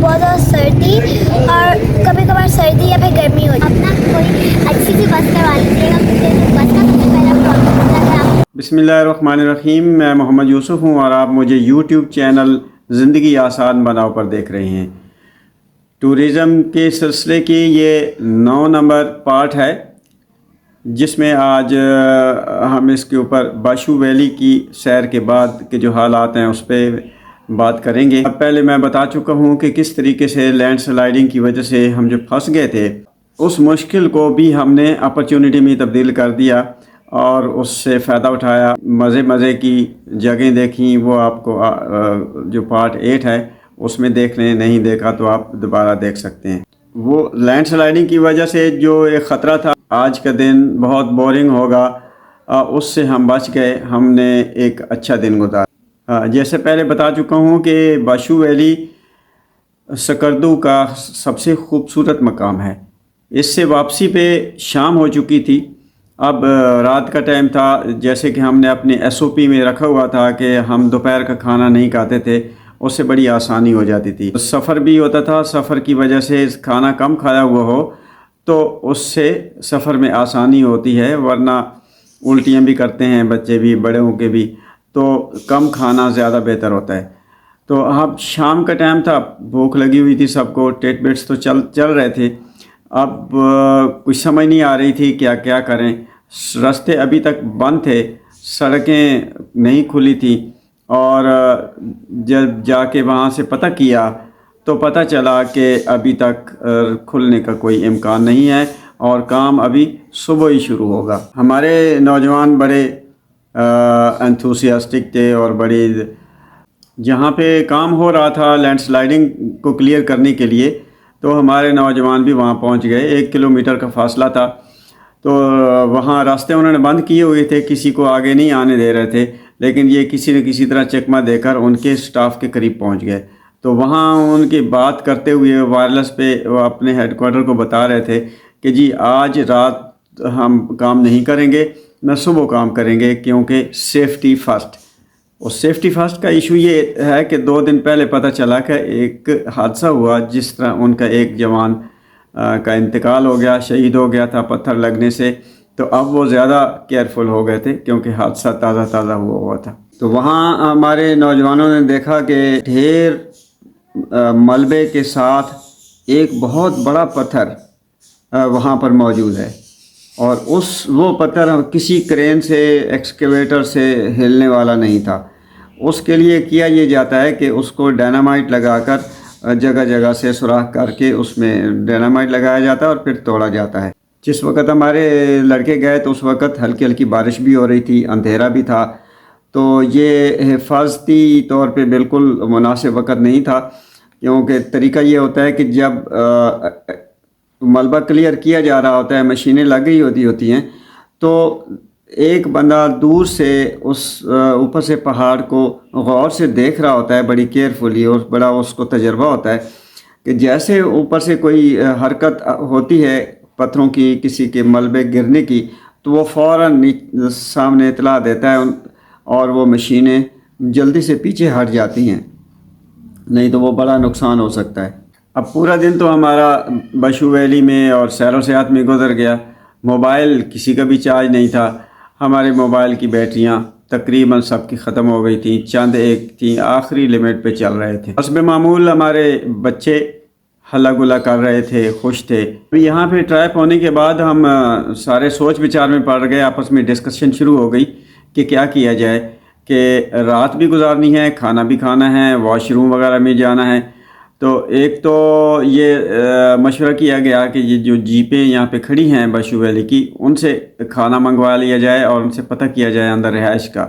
بہت زیادہ سردی اور کبھی کبھار سردی یا پھر گرمی ہوتی ہے. اپنا کوئی اچھی سی بس کروا لیجیے گا مجھے. بس کا سب سے پہلا پرابلم ہے آپ. بسم اللہ الرحمن الرحیم. میں محمد یوسف ہوں اور آپ مجھے یوٹیوب چینل زندگی آسان بناؤ پر دیکھ رہے ہیں. ٹورزم کے سلسلے کی یہ 9 نمبر پارٹ ہے جس میں آج ہم اس کے اوپر باشو ویلی کی سیر کے بعد کے جو حالات ہیں اس پہ بات کریں گے. اب پہلے میں بتا چکا ہوں کہ کس طریقے سے لینڈ سلائیڈنگ کی وجہ سے ہم جو پھنس گئے تھے اس مشکل کو بھی ہم نے اپرچونٹی میں تبدیل کر دیا اور اس سے فائدہ اٹھایا. مزے کی جگہیں دیکھیں، وہ آپ کو جو پارٹ 8 ہے اس میں دیکھ لیں. نہیں دیکھا تو آپ دوبارہ دیکھ سکتے ہیں. وہ لینڈ سلائیڈنگ کی وجہ سے جو ایک خطرہ تھا آج کا دن بہت بورنگ ہوگا، اس سے ہم بچ گئے. ہم نے ایک اچھا دن گزارا. جیسے پہلے بتا چکا ہوں کہ باشو ویلی سکردو کا سب سے خوبصورت مقام ہے. اس سے واپسی پہ شام ہو چکی تھی. اب رات کا ٹائم تھا. جیسے کہ ہم نے اپنے SOP میں رکھا ہوا تھا کہ ہم دوپہر کا کھانا نہیں کھاتے تھے، اس سے بڑی آسانی ہو جاتی تھی. سفر بھی ہوتا تھا، سفر کی وجہ سے کھانا کم کھایا ہوا ہو تو اس سے سفر میں آسانی ہوتی ہے، ورنہ الٹیاں بھی کرتے ہیں بچے بھی بڑوں کے بھی، تو کم کھانا زیادہ بہتر ہوتا ہے. تو اب شام کا ٹائم تھا، بھوک لگی ہوئی تھی سب کو. ٹیٹ بیٹس تو چل رہے تھے. اب کچھ سمجھ نہیں آ رہی تھی کیا کریں. راستے ابھی تک بند تھے، سڑکیں نہیں کھلی تھیں، اور جب جا کے وہاں سے پتہ کیا تو پتہ چلا کہ ابھی تک کھلنے کا کوئی امکان نہیں ہے اور کام ابھی صبح ہی شروع ہوگا. ہمارے نوجوان بڑے انتھوسیاسٹک تھے اور بڑے، جہاں پہ کام ہو رہا تھا لینڈ سلائیڈنگ کو کلیئر کرنے کے لیے، تو ہمارے نوجوان بھی وہاں پہنچ گئے. 1 کلومیٹر کا فاصلہ تھا، تو وہاں راستے انہوں نے بند کیے ہوئے تھے، کسی کو آگے نہیں آنے دے رہے تھے. لیکن یہ کسی نہ کسی طرح چکمہ دے کر ان کے سٹاف کے قریب پہنچ گئے. تو وہاں ان کی بات کرتے ہوئے وائرلیس پہ وہ اپنے ہیڈ کوارٹر کو بتا رہے تھے کہ جی آج رات ہم کام نہیں کریں گے، نہ صبح کام کریں گے، کیونکہ سیفٹی فرسٹ. اور سیفٹی فرسٹ کا ایشو یہ ہے کہ 2 دن پہلے پتہ چلا کہ ایک حادثہ ہوا جس طرح ان کا ایک جوان کا انتقال ہو گیا، شہید ہو گیا تھا پتھر لگنے سے. تو اب وہ زیادہ کیئرفل ہو گئے تھے کیونکہ حادثہ تازہ ہوا تھا. تو وہاں ہمارے نوجوانوں نے دیکھا کہ ڈھیر ملبے کے ساتھ ایک بہت بڑا پتھر وہاں پر موجود ہے، اور وہ پتھر کسی کرین سے ایکسکیویٹر سے ہلنے والا نہیں تھا. اس کے لیے کیا یہ جاتا ہے کہ اس کو ڈائنامائٹ لگا کر جگہ سے سوراخ کر کے اس میں ڈائنامائٹ لگایا جاتا ہے اور پھر توڑا جاتا ہے. جس وقت ہمارے لڑکے گئے تو اس وقت ہلکی ہلکی بارش بھی ہو رہی تھی، اندھیرا بھی تھا. تو یہ حفاظتی طور پہ بالکل مناسب وقت نہیں تھا، کیونکہ طریقہ یہ ہوتا ہے کہ جب ملبہ کلیئر کیا جا رہا ہوتا ہے، مشینیں لگ گئی ہوتی ہیں، تو ایک بندہ دور سے اس اوپر سے پہاڑ کو غور سے دیکھ رہا ہوتا ہے بڑی کیئرفلی، اور بڑا اس کو تجربہ ہوتا ہے کہ جیسے اوپر سے کوئی حرکت ہوتی ہے پتھروں کی، کسی کے ملبے گرنے کی، تو وہ فوراً سامنے اطلاع دیتا ہے اور وہ مشینیں جلدی سے پیچھے ہٹ جاتی ہیں، نہیں تو وہ بڑا نقصان ہو سکتا ہے. اب پورا دن تو ہمارا باشو ویلی میں اور سیر و سیاحت میں گزر گیا. موبائل کسی کا بھی چارج نہیں تھا. ہمارے موبائل کی بیٹریاں تقریباً سب کی ختم ہو گئی تھیں، چند ایک تھیں آخری لیمٹ پہ چل رہے تھے. حسب معمول ہمارے بچے ہلا گلا کر رہے تھے، خوش تھے. یہاں پہ ٹرائپ ہونے کے بعد ہم سارے سوچ وچار میں پڑ گئے. آپس میں ڈسکشن شروع ہو گئی کہ کیا جائے، کہ رات بھی گزارنی ہے، کھانا بھی کھانا ہے، واش روم وغیرہ میں جانا ہے. تو ایک تو یہ مشورہ کیا گیا کہ یہ جو جیپیں یہاں پہ کھڑی ہیں باشو ویلی کی، ان سے کھانا منگوا لیا جائے اور ان سے پتہ کیا جائے اندر رہائش کا.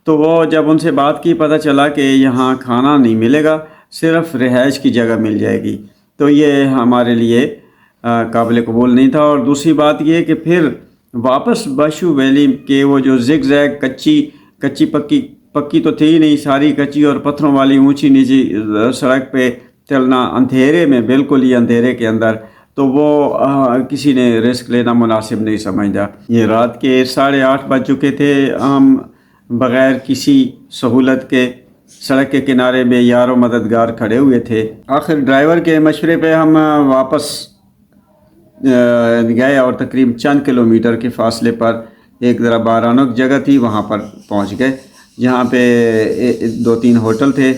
تو وہ جب ان سے بات کی، پتہ چلا کہ یہاں کھانا نہیں ملے گا، صرف رہائش کی جگہ مل جائے گی. تو یہ ہمارے لیے قابل قبول نہیں تھا. اور دوسری بات یہ کہ پھر واپس باشو ویلی کے وہ جو زگ زیگ کچی پکی تو تھی نہیں، ساری کچی اور پتھروں والی اونچی نیچی سڑک پہ چلنا اندھیرے میں، بالکل ہی اندھیرے کے اندر، تو وہ کسی نے رسک لینا مناسب نہیں سمجھا. یہ رات کے 8:30 بج چکے تھے. ہم بغیر کسی سہولت کے सड़क के किनारे बेयार और मददगार खड़े हुए थे। आखिर ड्राइवर के मशवरे पे हम वापस गए और तकरीबन चंद किलोमीटर के फासले पर एक ज़रा बारानक जगह थी, वहाँ पर पहुँच गए जहाँ पे 2-3 होटल थे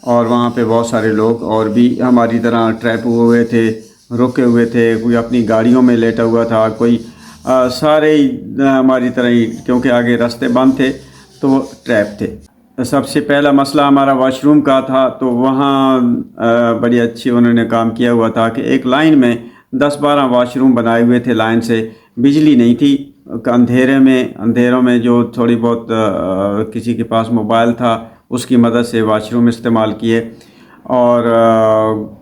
और वहाँ पे बहुत सारे लोग और भी हमारी तरह ट्रैप हुए थे, रुके हुए थे। कोई अपनी गाड़ियों में लेटा हुआ था, कोई सारे हमारी तरह ही, क्योंकि आगे रास्ते बंद थे तो ट्रैप थे। सबसे पहला मसला हमारा वाशरूम का था, तो वहाँ बड़ी अच्छी उन्होंने काम किया हुआ था कि एक लाइन में 10-12 वाशरूम बनाए हुए थे लाइन से। बिजली नहीं थी, अंधेरों में जो थोड़ी बहुत किसी के पास मोबाइल था उसकी मदद से वाशरूम इस्तेमाल किए और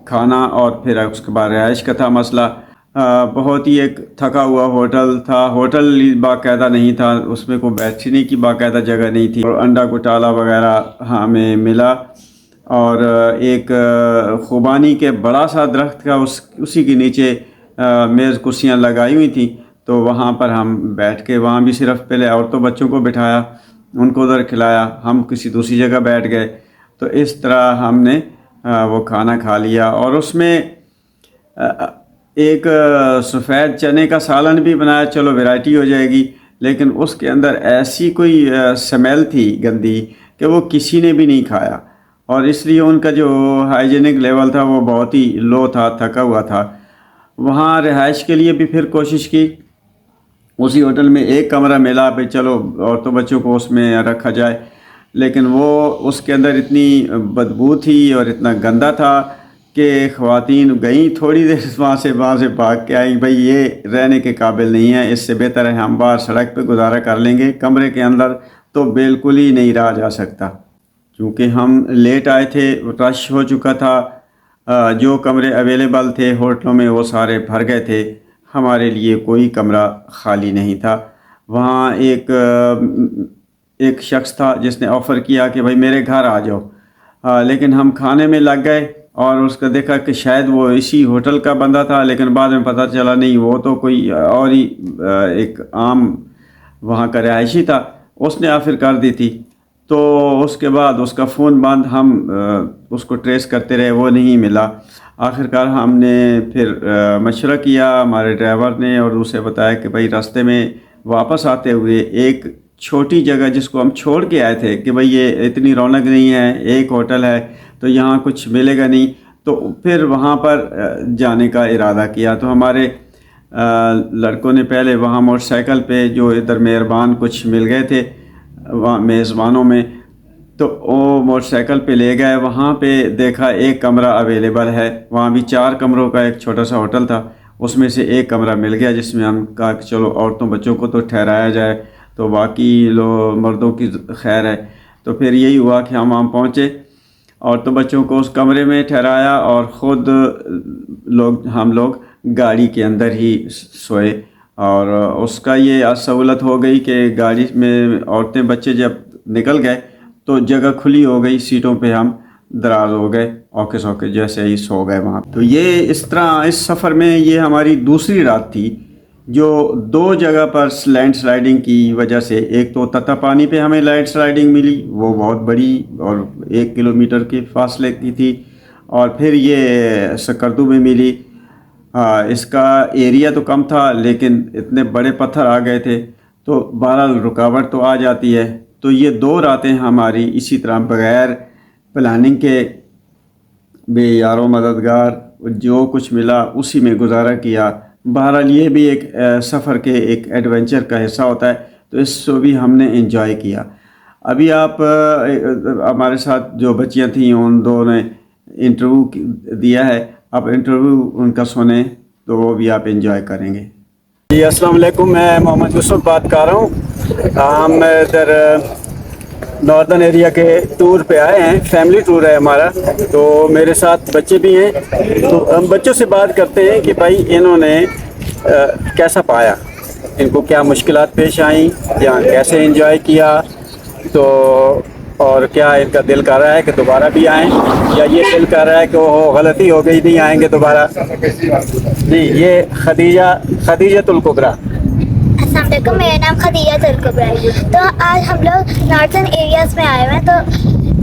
खाना, और फिर उसके बाद रिहाइश का था मसला। बहुत ही एक थका हुआ होटल था, होटल बाकायदा नहीं था, उसमें कोई बैठने की बाकायदा जगह नहीं थी और अंडा घोटाला वगैरह हमें मिला और एक खुबानी के बड़ा सा दरख्त का उसी के नीचे मेज़ कुर्सियाँ लगाई हुई थी, तो वहाँ पर हम बैठ के वहाँ भी सिर्फ पहले औरतों बच्चों को बिठाया, उनको उधर खिलाया, हम किसी दूसरी जगह बैठ गए। तो इस तरह हमने वो खाना खा लिया और उसमें एक सफ़ेद चने का सालन भी बनाया, चलो वैरायटी हो जाएगी, लेकिन उसके अंदर ऐसी कोई स्मेल थी गंदी कि वो किसी ने भी नहीं खाया और इसलिए उनका जो हाइजीनिक लेवल था वो बहुत ही लो था, थका हुआ था। वहाँ रिहाइश के लिए भी फिर कोशिश की, उसी होटल में एक कमरा मिला, भाई चलो औरतों बच्चों को उसमें रखा जाए, लेकिन वो उसके अंदर इतनी बदबू थी और इतना गंदा था कि ख़वातीन गई, थोड़ी देर वहाँ से भाग के आई, भाई ये रहने के काबिल नहीं है, इससे बेहतर है हम बाहर सड़क पे गुजारा कर लेंगे, कमरे के अंदर तो बिल्कुल ही नहीं रहा जा सकता। क्योंकि हम लेट आए थे, रश हो चुका था, जो कमरे अवेलेबल थे होटलों में वो सारे भर गए थे, हमारे लिए कोई कमरा खाली नहीं था। वहाँ एक शख्स था जिसने ऑफ़र किया कि भाई मेरे घर आ जाओ, लेकिन हम खाने में लग गए और उसका देखा कि शायद वो इसी होटल का बंदा था, लेकिन बाद में पता चला नहीं, वो तो कोई और ही एक आम वहाँ का रिहायशी था, उसने ऑफ़र कर दी थी। तो उसके बाद उसका फ़ोन बंद, हम उसको ट्रेस करते रहे, वो नहीं मिला। आखिरकार हमने फिर मशवरा किया हमारे ड्राइवर ने और उसे बताया कि भाई रास्ते में वापस आते हुए एक छोटी जगह जिसको हम छोड़ के आए थे कि भाई ये इतनी रौनक नहीं है, एक होटल है तो यहाँ कुछ मिलेगा नहीं, तो फिर वहाँ पर जाने का इरादा किया। तो हमारे लड़कों ने पहले वहाँ मोटरसाइकिल पे जो इधर मेहरबान कुछ मिल गए थे वहाँ मेज़बानों में, तो वो मोटरसाइकिल पे ले गए। वहाँ पे देखा एक कमरा अवेलेबल है, वहाँ भी 4 कमरों का एक छोटा सा होटल था, उसमें से एक कमरा मिल गया, जिसमें हम कहा कि चलो औरतों बच्चों को तो ठहराया जाए, तो बाकी मर्दों की खैर है। तो फिर यही हुआ कि हम वहाँ पहुँचे, औरतों बच्चों को उस कमरे में ठहराया और ख़ुद हम लोग गाड़ी के अंदर ही सोए। और उसका ये सहूलत हो गई कि गाड़ी में औरतें बच्चे जब निकल गए तो जगह खुली हो गई, सीटों पे हम दराज हो गए, औके सौके जैसे ही सो गए वहाँ। तो ये इस तरह इस सफ़र में ये हमारी दूसरी रात थी जो 2 जगह पर लैंड स्लाइडिंग की वजह से, एक तो तत्तापानी पे हमें लैंड स्लाइडिंग मिली, वो बहुत बड़ी और 1 किलोमीटर के फासले की थी, और फिर ये सकरदू में मिली। इसका एरिया तो कम था लेकिन इतने बड़े पत्थर आ गए थे, तो बहरहाल रुकावट तो आ जाती है। तो ये 2 रातें हमारी इसी तरह बग़ैर प्लानिंग के बेयारो मददगार जो कुछ मिला उसी में गुजारा किया। बहरहाल ये भी एक सफ़र के एक एडवेंचर का हिस्सा होता है, तो इसको भी हमने एंजॉय किया। अभी आप हमारे साथ जो बच्चियां थीं उन 2 ने इंटरव्यू दिया है, आप इंटरव्यू उनका सुने तो वो भी आप एंजॉय करेंगे। जी अस्सलाम वालेकुम, मैं मोहम्मद यूसुफ बात कर रहा हूँ। हम इधर नॉर्दर्न एरिया के टूर पे आए हैं, फैमिली टूर है हमारा, तो मेरे साथ बच्चे भी हैं। तो हम बच्चों से बात करते हैं कि भाई इन्होंने कैसा पाया, इनको क्या मुश्किलात पेश आई या कैसे एंजॉय किया, तो और क्या इनका दिल कर रहा है कि दोबारा भी आएँ या ये दिल कर रहा है कि वो गलती हो गई नहीं आएंगे दोबारा। जी ये खदीजतुल कुबरा। अस्सलाम वालेकुम, मेरा नाम खदीजतुल कुबरा है। तो आज हम लोग नॉर्थन एरियाज़ में आए हुए हैं, तो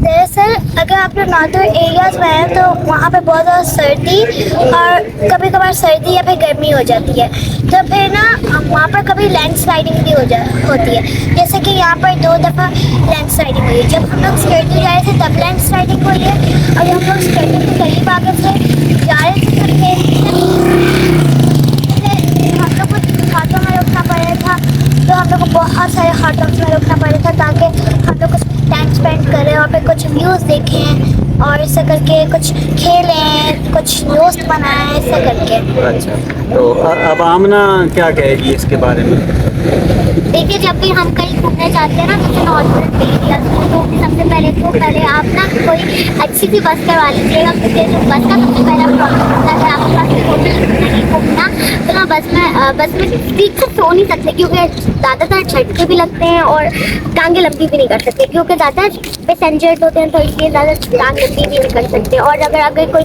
दरअसल अगर आप लोग नॉर्दर्न एरियाज में हैं तो वहाँ पे बहुत ज़्यादा सर्दी और कभी कभार सर्दी या फिर गर्मी हो जाती है, तो फिर ना वहाँ पर कभी लैंड स्लाइडिंग भी होती है। जैसे कि यहाँ पर 2 दफ़ा लैंड स्लाइडिंग हुई है। जब हम लोग स्कर्टू जा रहे थे तब लैंड स्लाइडिंग हुई है, और जब हम लोग स्कर्टू के करीब आगे से जा रहे थे तब हम लोग को हाथों में रुकना पड़ रहा था। तो हम लोग को बहुत सारे हाथों में रुकना पड़ रहा था ताकि हम लोग कुछ टाइम स्पेंड करें और फिर कुछ व्यूज़ देखें और ऐसा करके कुछ खेलें, कुछ दोस्त बनाएं, ऐसा करके। अच्छा, तो अब आमना क्या कहेगी इसके बारे में? देखिए, जब भी हम कहीं घूमने जाते हैं ना जैसे नॉर्दर्न एरिया में, तो सबसे पहले आप ना कोई अच्छी सी बस करवा लीजिएगा, क्योंकि जो बस का सबसे पहला प्रॉब्लम होता है अगर आपके पास होटल नहीं घूमना तो ना बस में ठीक से सो नहीं सकते, क्योंकि ज़्यादातर झटके भी लगते हैं और टांगे लंबी भी नहीं कर सकते, क्योंकि ज़्यादा पैसेंजर्स होते हैं तो इसलिए ज़्यादा टांग लंबी भी नहीं कर सकते। और अगर कोई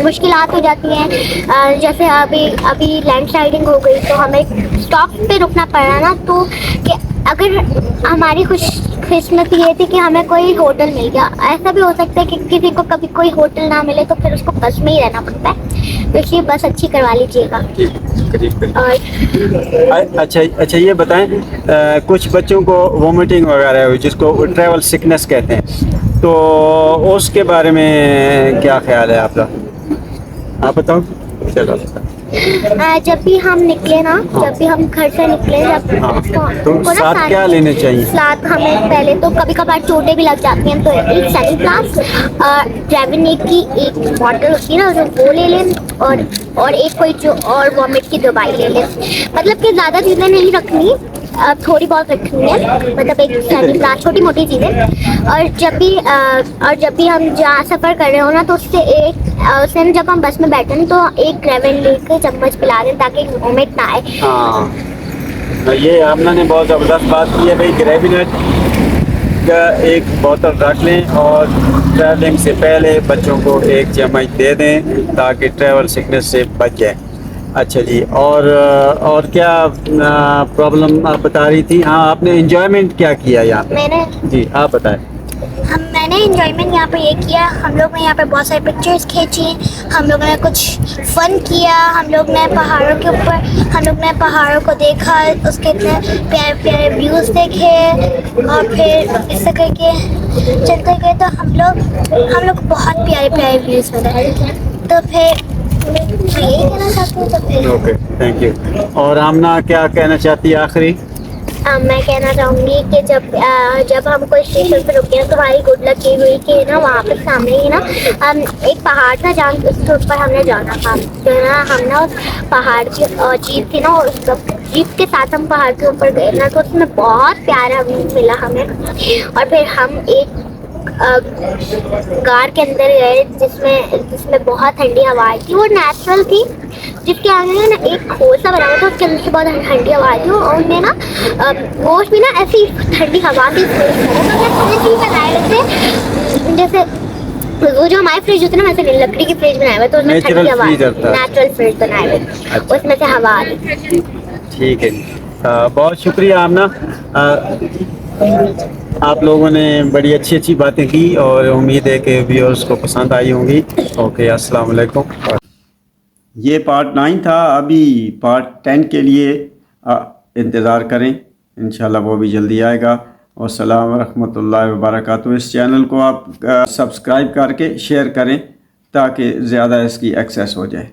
मुश्किलात हो जाती हैं, जैसे अभी लैंड स्लाइडिंग हो गई तो हमें स्टॉप पे रुकना पड़ा ना, तो कि अगर हमारी खुशकिस्मती ये थी कि हमें कोई होटल मिल गया। ऐसा भी हो सकता है कि किसी को कभी कोई होटल ना मिले तो फिर उसको बस में ही रहना पड़ता है, तो इसलिए बस अच्छी करवा लीजिएगा। और अच्छा, ये बताएं, कुछ बच्चों को वोमिटिंग वगैरह हुई जिसको ट्रैवल सिकनेस कहते हैं, तो उसके बारे में क्या ख्याल है आपका? आप बताओ। चलो, जब भी हम निकले ना, जब भी हम घर से निकले, तो साथ क्या लेने चाहिए? साथ हमें पहले तो कभी कभार चोटें भी लग जाती हैं, तो एक सैनिक ग्लास, ड्राइविनेट की एक बॉटल होती है ना, जो वो ले लें, और एक कोई जो और वॉमिट की दवाई ले लें। मतलब कि ज़्यादा चीज़ें नहीं रखनी, थोड़ी बहुत रखनी है, मतलब एक सैनिक ग्लास, छोटी मोटी चीज़ें। और जब भी हम सफ़र कर रहे हो ना, तो उससे जब हम बस में बैठे ना तो एक ग्रेवन लेकर चम्मच पिला दें ताकि वोमिट ना आए। हाँ, ये आमना ने बहुत ज़बरदस्त बात की है भाई। ग्रेविनेट का एक बोतल रख लें और ट्रैवलिंग से पहले बच्चों को एक चम्मच दे दें ताकि ट्रैवल सिकनेस से बच जाए। अच्छा जी, और क्या प्रॉब्लम आप बता रही थी? हाँ, आपने एंजॉयमेंट क्या किया यहाँ पे? जी, आप बताएं। मैंने एंजॉयमेंट यहाँ पे ये किया, हम लोग ने यहाँ पे बहुत सारी पिक्चर्स खींची, हम लोगों ने कुछ फन किया, हम लोग ने पहाड़ों को देखा, उसके इतने प्यारे प्यारे व्यूज़ देखे, और फिर इस करके चलते गए तो हम लोग बहुत प्यारे प्यारे व्यूज़ मिले। तो फिर यही कहना चाहती हूँ। तो फिर ओके, थैंक यू। और आमना क्या कहना चाहती है आखिरी? मैं कहना चाहूँगी कि जब हम कोई स्टेशन पर रुके हैं तो हमारी गुड लक ये हुई कि ना वहाँ पर सामने ही ना एक पहाड़ था जहाँ उसके ऊपर हमने जाना था। तो ना हम ना उस पहाड़ की जीप थी ना, उस जीप के साथ हम पहाड़ के ऊपर गए ना, तो उसमें बहुत प्यारा व्यू मिला हमें। और फिर हम एक गार के अंदर गए जिसमें बहुत ठंडी हवा थी, वो नेचुरल थी, जिसके आगे ना एक खोसा बना हुआ था, उसके अंदर से बहुत ठंडी हवा थी, और उनमें ना गोश्त भी ना ऐसी ठंडी हवा की चीज़ बनाए हुए थे, जैसे वो जो हमारे फ्रिज होते ना वैसे नहीं, लकड़ी की फ्रिज बनाए हुए, तो उसमें ठंडी हवा, नेचुरल फ्रिज बनाए हुए, उसमें से हवा आ रही। ठीक है, बहुत शुक्रिया आमना। आप लोगों ने बड़ी अच्छी अच्छी बातें की और उम्मीद है कि व्यूअर्स को पसंद आई होंगी। ओके, अस्सलाम वालेकुम। ये पार्ट 9 था, अभी पार्ट 10 के लिए इंतज़ार करें, इंशाल्लाह वो भी जल्दी आएगा। अस्सलाम वरहमतुल्लाहि वबरकातुहू। इस चैनल को आप सब्सक्राइब करके शेयर करें ताकि ज़्यादा इसकी एक्सेस हो जाए।